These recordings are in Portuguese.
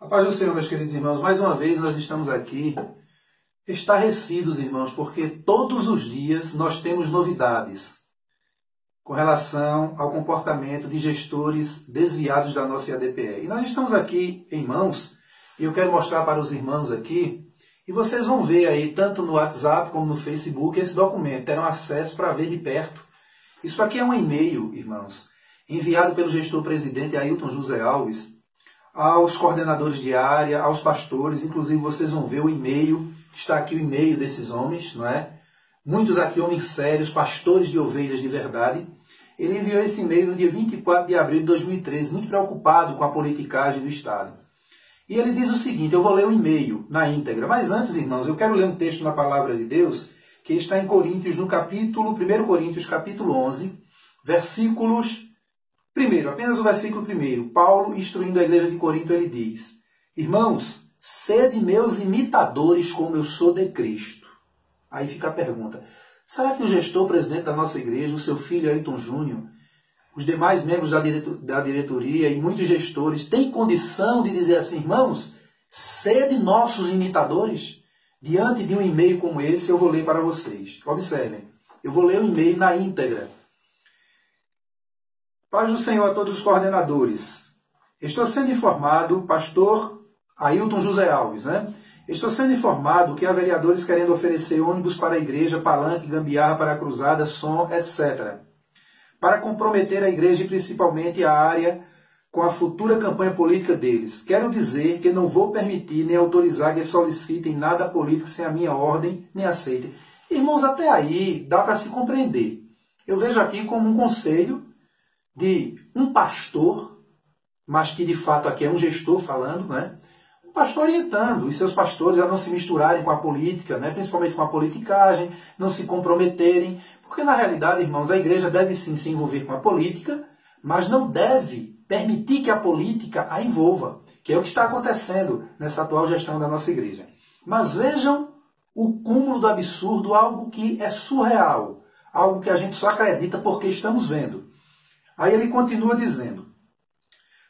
A paz do Senhor, meus queridos irmãos, mais uma vez nós estamos aqui estarrecidos, irmãos, porque todos os dias nós temos novidades com relação ao comportamento de gestores desviados da nossa IADPE. E nós estamos aqui em mãos, e eu quero mostrar para os irmãos aqui, e vocês vão ver aí, tanto no WhatsApp como no Facebook, esse documento, terão acesso para ver de perto. Isso aqui é um e-mail, irmãos, enviado pelo gestor-presidente Ailton José Alves, aos coordenadores de área, aos pastores, inclusive vocês vão ver o e-mail, está aqui o e-mail desses homens, não é? Muitos aqui homens sérios, pastores de ovelhas de verdade. Ele enviou esse e-mail no dia 24 de abril de 2013, muito preocupado com a politicagem do Estado. E ele diz o seguinte, eu vou ler o e-mail na íntegra, mas antes, irmãos, eu quero ler um texto na Palavra de Deus, que está em Coríntios, no capítulo, 1 Coríntios, capítulo 11, versículos... Primeiro, apenas o versículo 1. Paulo, instruindo a igreja de Corinto, ele diz: Irmãos, sede meus imitadores como eu sou de Cristo. Aí fica a pergunta, será que o gestor, presidente da nossa igreja, o seu filho Ailton Júnior, os demais membros da diretoria e muitos gestores têm condição de dizer assim, irmãos, sede nossos imitadores? Diante de um e-mail como esse, eu vou ler para vocês. Observem, eu vou ler o e-mail na íntegra. Paz do Senhor a todos os coordenadores. Estou sendo informado, pastor Ailton José Alves, né? Estou sendo informado que há vereadores querendo oferecer ônibus para a igreja, palanque, gambiarra para a cruzada, som, etc. Para comprometer a igreja e principalmente a área com a futura campanha política deles. Quero dizer que não vou permitir nem autorizar que solicitem nada político sem a minha ordem, nem aceitem. Irmãos, até aí dá para se compreender. Eu vejo aqui como um conselho de um pastor, mas que de fato aqui é um gestor falando, né? Um pastor orientando os seus pastores a não se misturarem com a política, né? Principalmente com a politicagem, não se comprometerem, porque na realidade, irmãos, a igreja deve sim se envolver com a política, mas não deve permitir que a política a envolva, que é o que está acontecendo nessa atual gestão da nossa igreja. Mas vejam o cúmulo do absurdo, algo que é surreal, algo que a gente só acredita porque estamos vendo. Aí ele continua dizendo,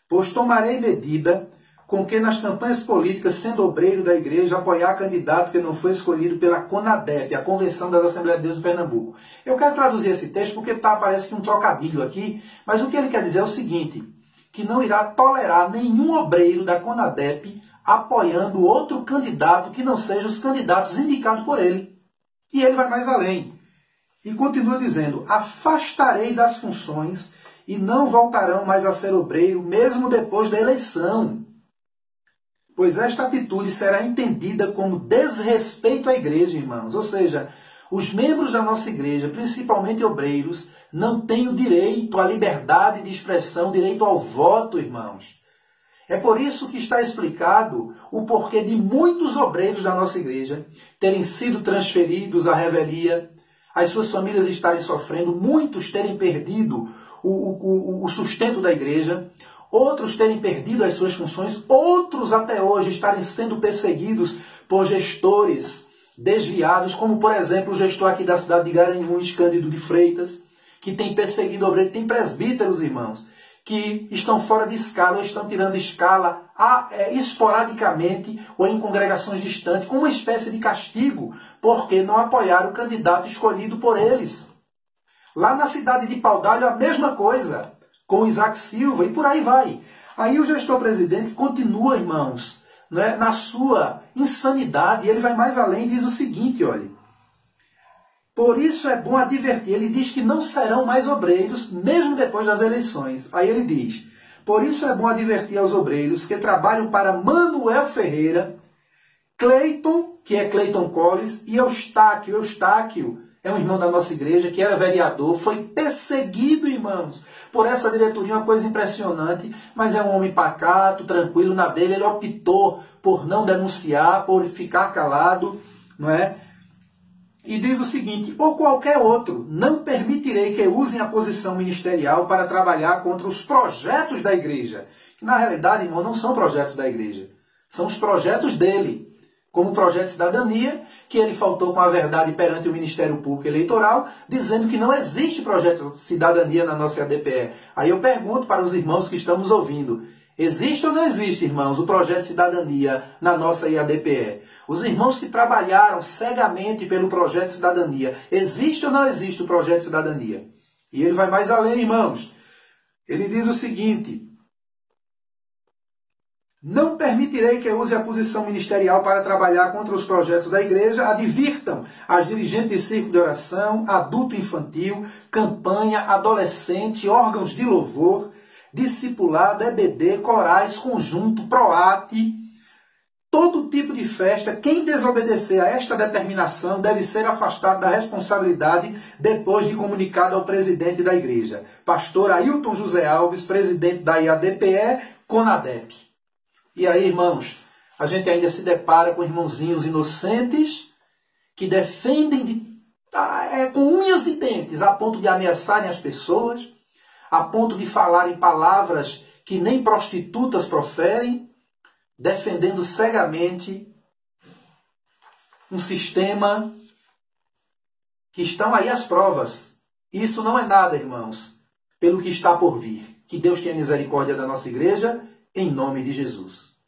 pois tomarei medida com que nas campanhas políticas, sendo obreiro da igreja, apoiar candidato que não foi escolhido pela CONADEP, a Convenção das Assembleias de Deus de Pernambuco. Eu quero traduzir esse texto porque parece um trocadilho aqui, mas o que ele quer dizer é o seguinte, que não irá tolerar nenhum obreiro da CONADEP apoiando outro candidato que não seja os candidatos indicados por ele. E ele vai mais além. E continua dizendo, afastarei das funções e não voltarão mais a ser obreiro, mesmo depois da eleição. Pois esta atitude será entendida como desrespeito à igreja, irmãos. Ou seja, os membros da nossa igreja, principalmente obreiros, não têm o direito à liberdade de expressão, direito ao voto, irmãos. É por isso que está explicado o porquê de muitos obreiros da nossa igreja terem sido transferidos à revelia, as suas famílias estarem sofrendo, muitos terem perdido o sustento da igreja, outros terem perdido as suas funções, outros até hoje estarem sendo perseguidos por gestores desviados, como por exemplo o gestor aqui da cidade de Garanhuns, Cândido de Freitas, que tem perseguido obreiros, tem presbíteros, irmãos, que estão fora de escala ou estão tirando escala esporadicamente ou em congregações distantes, com uma espécie de castigo, porque não apoiaram o candidato escolhido por eles. Lá na cidade de Paudalho, a mesma coisa, com Isaac Silva, e por aí vai. Aí o gestor-presidente continua, irmãos, né, na sua insanidade, e ele vai mais além e diz o seguinte, olha. Por isso é bom advertir, ele diz que não serão mais obreiros, mesmo depois das eleições. Aí ele diz, por isso é bom advertir aos obreiros que trabalham para Manuel Ferreira, Cleiton, que é Cleiton Collins, e Eustáquio. Eustáquio é um irmão da nossa igreja, que era vereador, foi perseguido, irmãos, por essa diretoria, uma coisa impressionante, mas é um homem pacato, tranquilo na dele, ele optou por não denunciar, por ficar calado, não é? E diz o seguinte, ou qualquer outro, não permitirei que usem a posição ministerial para trabalhar contra os projetos da igreja, que na realidade, irmão, não são projetos da igreja, são os projetos dele. Como o projeto de cidadania, que ele faltou com a verdade perante o Ministério Público Eleitoral, dizendo que não existe projeto de cidadania na nossa ADPE. Aí eu pergunto para os irmãos que estamos ouvindo, Existe ou não existe, irmãos, o projeto de cidadania na nossa IADPE? Os irmãos que trabalharam cegamente pelo projeto de cidadania, existe ou não existe o projeto de cidadania? E ele vai mais além, irmãos. Ele diz o seguinte: não permitirei que use a posição ministerial para trabalhar contra os projetos da igreja. Advirtam as dirigentes de círculo de oração, adulto infantil, campanha, adolescente, órgãos de louvor, discipulado, EBD, corais, conjunto, PROAT, todo tipo de festa. Quem desobedecer a esta determinação deve ser afastado da responsabilidade depois de comunicado ao presidente da igreja, pastor Ailton José Alves, presidente da IADPE, CONADEP. E aí, irmãos, a gente ainda se depara com irmãozinhos inocentes que defendem com unhas e dentes a ponto de ameaçarem as pessoas, a ponto de falarem palavras que nem prostitutas proferem, defendendo cegamente um sistema que estão aí as provas. Isso não é nada, irmãos, pelo que está por vir. Que Deus tenha misericórdia da nossa igreja, em nome de Jesus.